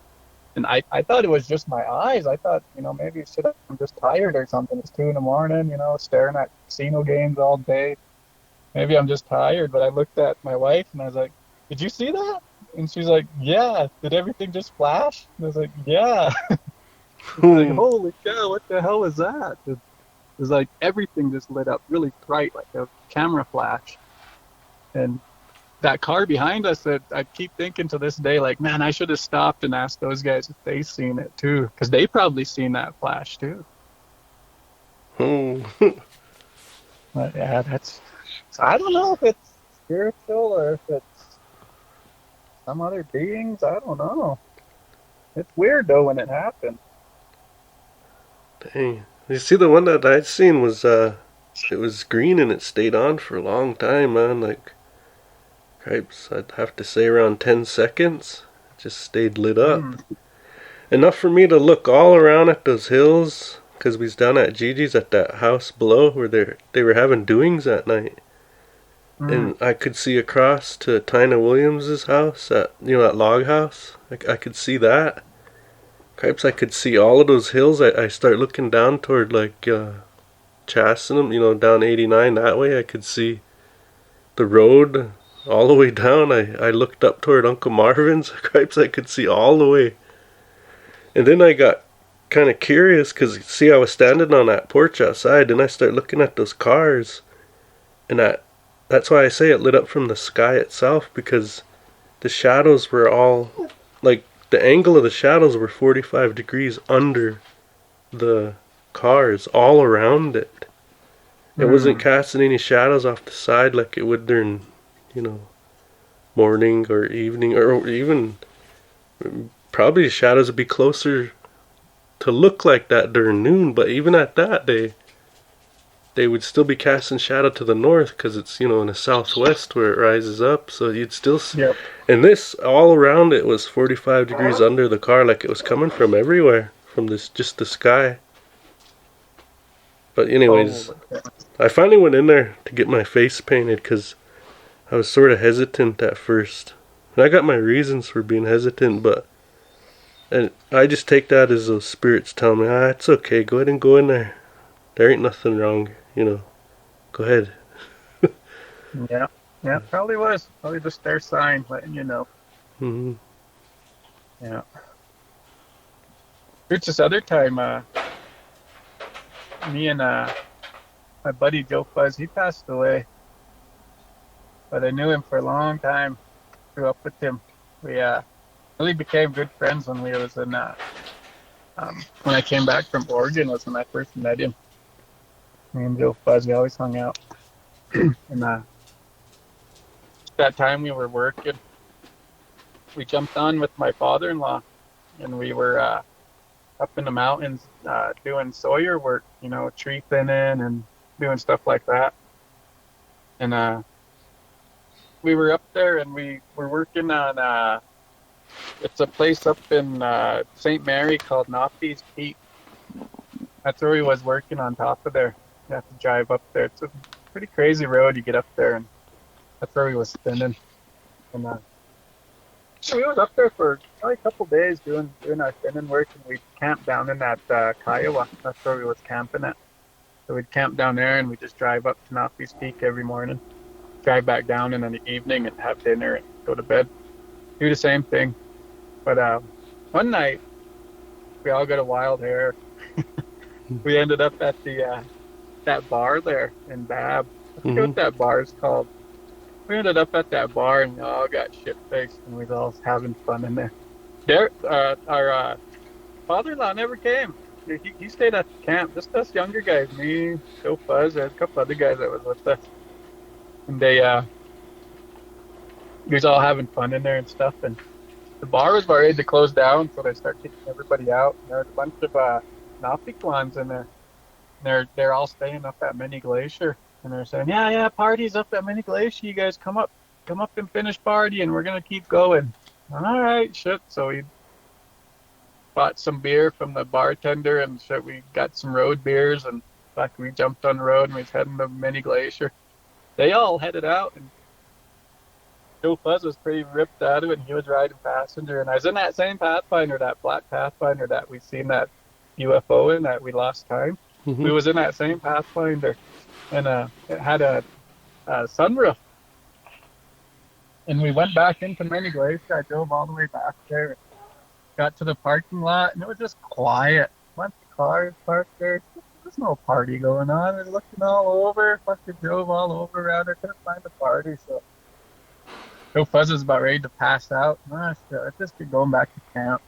And I thought it was just my eyes. I thought, maybe I'm just tired or something. It's 2 a.m, staring at casino games all day. Maybe I'm just tired. But I looked at my wife and I was like, "Did you see that?" And she's like, "Yeah." "Did everything just flash?" And I was like, "Yeah." Like, holy cow, what the hell is that? It was like everything just lit up really bright, like a camera flash. And that car behind us, that I keep thinking to this day, like, man, I should have stopped and asked those guys if they seen it too, because they probably seen that flash too. Oh. But yeah, so I don't know if it's spiritual or if it's some other beings. I don't know. It's weird though when it happens. Dang. You see, the one that I'd seen was, it was green and it stayed on for a long time, man. Like, cripes, I'd have to say around 10 seconds. It just stayed lit up. Enough for me to look all around at those hills, because we was down at Gigi's at that house below where they were having doings that night. And I could see across to Tina Williams's house, at that log house. I could see that. Cripes, I could see all of those hills. I start looking down toward like Chassenham, down 89 that way. I could see the road all the way down. I looked up toward Uncle Marvin's. Cripes, I could see all the way. And then I got kind of curious because, see, I was standing on that porch outside and I start looking at those cars. And that's why I say it lit up from the sky itself, because the shadows were all, like, the angle of the shadows were 45 degrees under the cars, all around it. It wasn't casting any shadows off the side like it would during, morning or evening, or even probably the shadows would be closer to look like that during noon, but even at that, they would still be casting shadow to the north because it's, in the southwest where it rises up, so you'd still see. Yep. And this, all around it was 45 degrees under the car, like it was coming from everywhere, from just the sky. But anyways, I finally went in there to get my face painted because I was sort of hesitant at first. And I got my reasons for being hesitant, and I just take that as those spirits telling me, it's okay, go ahead and go in there. There ain't nothing wrong, Go ahead. Yeah, probably was. Probably just their sign letting you know. Mm-hmm. Yeah. Here's this other time, me and my buddy Joe Fuzz, he passed away. But I knew him for a long time. Grew up with him. We really became good friends when we was in when I came back from Oregon was when I first met him. Me and Joe Fuzz, we always hung out. And that time we were working, we jumped on with my father-in-law, and we were up in the mountains doing sawyer work, tree thinning and doing stuff like that. And we were up there and we were working on it's a place up in St. Mary called Knoppies Peak. That's where we was working on top of there. You have to drive up there. It's a pretty crazy road. You get up there, and that's where we was spinning. And so we was up there for probably a couple days doing our spinning work, and we camped down in that Kiowa. That's where we was camping at. So we'd camp down there, and we'd just drive up to Knoppies Peak every morning, drive back down in the evening, and have dinner and go to bed. Do the same thing. But one night, we all got a wild hair. We ended up at that bar there in Bab. I forget what that bar is called. We ended up at that bar and we all got shit-faced and we was all having fun in there. Our father-in-law never came. He stayed at the camp. Just us younger guys, me, Joe Fuzz, there's a couple other guys that was with us. And we was all having fun in there and stuff. And the bar was about ready to close down, so they start kicking everybody out. And there was a bunch of Nautiquans in there. And they're all staying up at Mini Glacier. And they're saying, yeah, party's up at Mini Glacier. You guys come up and finish partying. We're going to keep going. All right, shit. So we bought some beer from the bartender and shit. We got some road beers and we jumped on the road and we was heading to Mini Glacier. They all headed out and Joe Fuzz was pretty ripped out of it and he was riding passenger. And I was in that same Pathfinder, that black Pathfinder that we seen that UFO in that we lost time. Mm-hmm. We was in that same Pathfinder. And it had a sunroof. And we went back into Mini Glacier. I drove all the way back there. Got to the parking lot, and it was just quiet. Bunch of cars parked there. There's no party going on. I was looking all over. Fucking drove all over around there. Couldn't find a party. So Joe Fuzz was about ready to pass out. Let's just get going back to camp.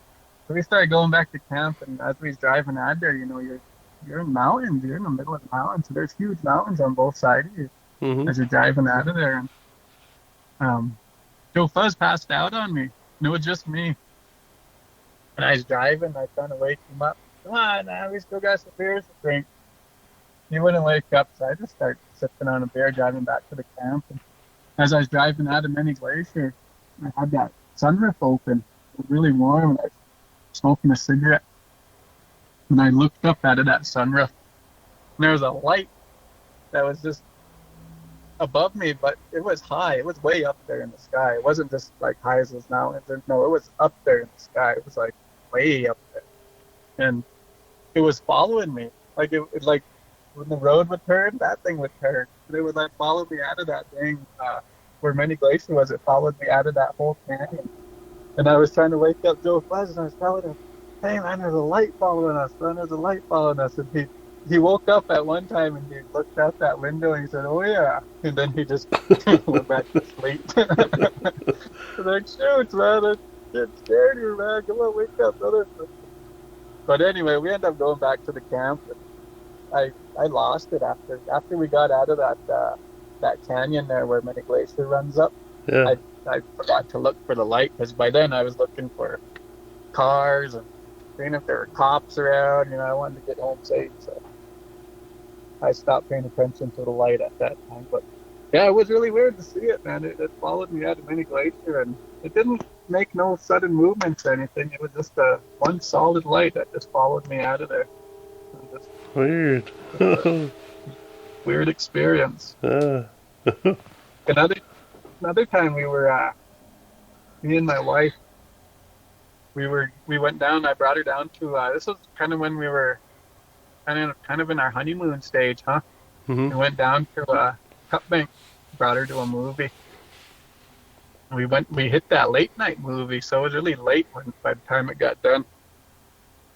So we started going back to camp, and as we was driving out there, you're in mountains. You're in the middle of the mountains. So there's huge mountains on both sides of you as you're driving out of there. And Joe Fuzz passed out on me. And it was just me. And I was driving, I was trying to wake him up. Come on, man, we still got some beers to drink. He wouldn't wake up, so I just started sipping on a beer, driving back to the camp. And as I was driving out of Mini Glacier, I had that sunroof open. It was really warm, and I was smoking a cigarette. And I looked up out of that sunroof, and there was a light that was just above me, but it was high. It was way up there in the sky. It wasn't just like high as those mountains. No, it was up there in the sky. It was like way up there, and it was following me. Like it like when the road would turn, that thing would turn. And it would like follow me out of that thing where Mini Glacier was. It followed me out of that whole canyon. And I was trying to wake up Joe Fuzz, and I was telling him, "Hey man, there's a light following us. Man, there's a light following us." And he woke up at one time and he looked out that window and he said, "Oh yeah," and then he just went back to sleep. I was like, "Shoot, man, I'm getting scared here, man. Come on, wake up, brother." But anyway, we ended up going back to the camp. And I lost it after we got out of that canyon there where Mini Glacier runs up. Yeah. I forgot to look for the light, because by then I was looking for cars and seeing if there were cops around. I wanted to get home safe, so I stopped paying attention to the light at that time. But yeah, it was really weird to see it, man. It followed me out of Mini Glacier, and it didn't make no sudden movements or anything. It was just one solid light that just followed me out of there. Weird. Weird experience. Another time we were, me and my wife, we went down. I brought her down to. This was kind of when we were kind of in our honeymoon stage, huh? Mm-hmm. We went down to Cut Bank, brought her to a movie. We hit that late night movie, so it was really late by the time it got done.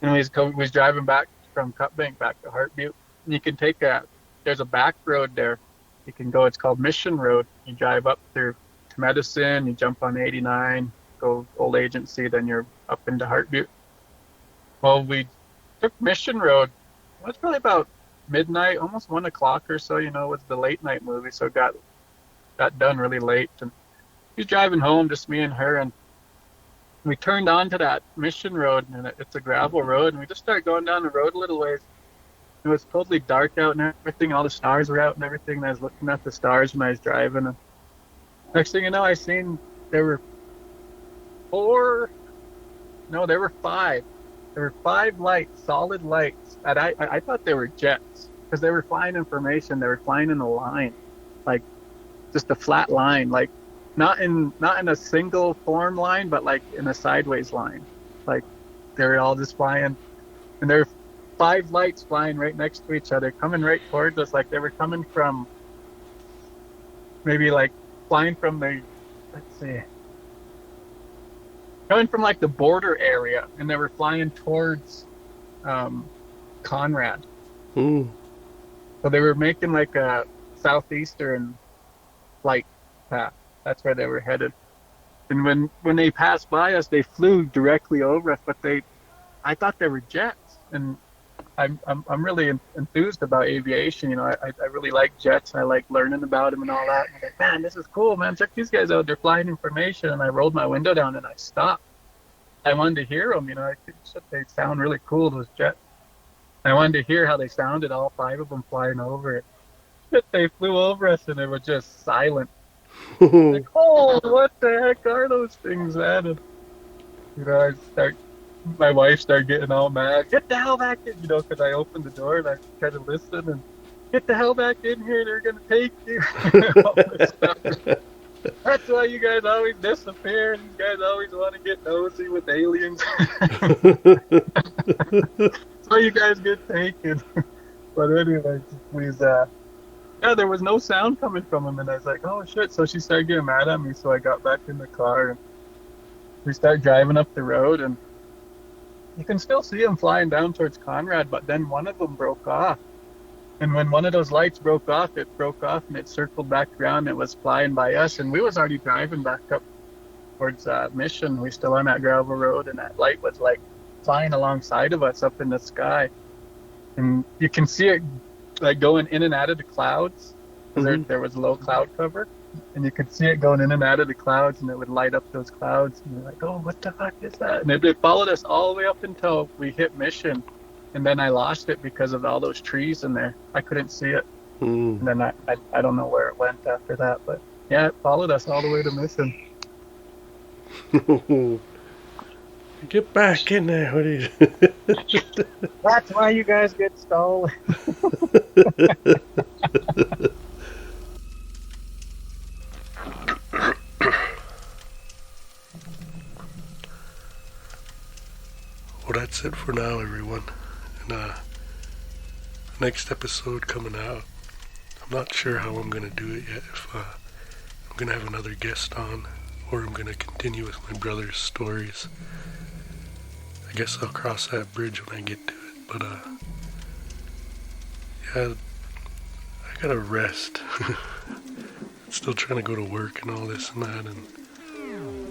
And we was driving back from Cut Bank back to Heartbutte. And you can take there's a back road there. You can go, it's called Mission Road. You drive up through to Medicine, you jump on 89, go Old Agency, then you're up into Heartbutte. Well, we took Mission Road. It was probably about midnight, almost 1 o'clock or so, it was the late night movie, so it got done really late. And we was driving home, just me and her, and we turned onto that Mission Road, and it's a gravel road, and we just started going down the road a little ways. It was totally dark out and everything. All the stars were out and everything. And I was looking at the stars when I was driving. And next thing you know, I seen there were 5. There were 5 lights, solid lights. And I thought they were jets because they were flying in formation. They were flying in a line, like just a flat line, like not in a single form line, but like in a sideways line. Like they were all just flying, and there were 5 lights flying right next to each other, coming right towards us, like they were coming from, maybe like flying from coming from like the border area, and they were flying towards Conrad. Ooh. So they were making like a southeastern flight path. That's where they were headed. And when they passed by us, they flew directly over us, but I thought they were jets. And I'm really enthused about aviation. I really like jets, and I like learning about them and all that. And I'm like, man, this is cool, man. Check these guys out. They're flying in formation. And I rolled my window down and I stopped. I wanted to hear them. They sound really cool, those jets. I wanted to hear how they sounded, all 5 of them flying over it. But they flew over us and they were just silent. Like, oh, what the heck are those things, man? And, my wife started getting all mad. Get the hell back in, because I opened the door and I tried to listen, and get the hell back in here, they're going to take you. All this stuff. That's why you guys always disappear, and you guys always want to get nosy with aliens. That's why you guys get taken. But anyway, there was no sound coming from him, and I was like, oh shit. So she started getting mad at me, so I got back in the car, and we started driving up the road, and you can still see them flying down towards Conrad, but then one of them broke off. And when one of those lights broke off and it circled back around. It was flying by us, and we was already driving back up towards Mission. We still on that gravel road, and that light was like flying alongside of us up in the sky. And you can see it like going in and out of the clouds, because there was low cloud cover. and you could see it going in and out of the clouds, and it would light up those clouds, and you're like, oh, what the fuck is that? And it followed us all the way up until we hit Mission, and then I lost it because of all those trees in there. I couldn't see it. And then I don't know where it went after that, but yeah, it followed us all the way to Mission. Get back in there, what are you? That's why you guys get stolen. Well, that's it for now, everyone. And next episode coming out, I'm not sure how I'm going to do it yet. If I'm going to have another guest on, or I'm going to continue with my brother's stories. I guess I'll cross that bridge when I get to it. But yeah, I gotta rest. Still trying to go to work and all this and that, and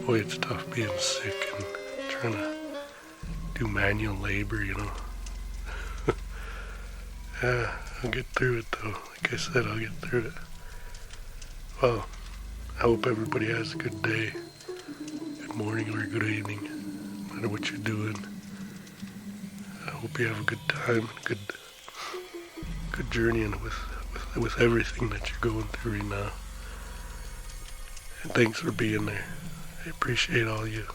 boy, it's tough being sick and trying to do manual labor, you know. Yeah, I'll get through it though. Like I said, I'll get through it. Well, I hope everybody has a good day, good morning, or good evening, no matter what you're doing. I hope you have a good time, good journeying with everything that you're going through right now. And thanks for being there. I appreciate all you.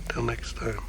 Until next time.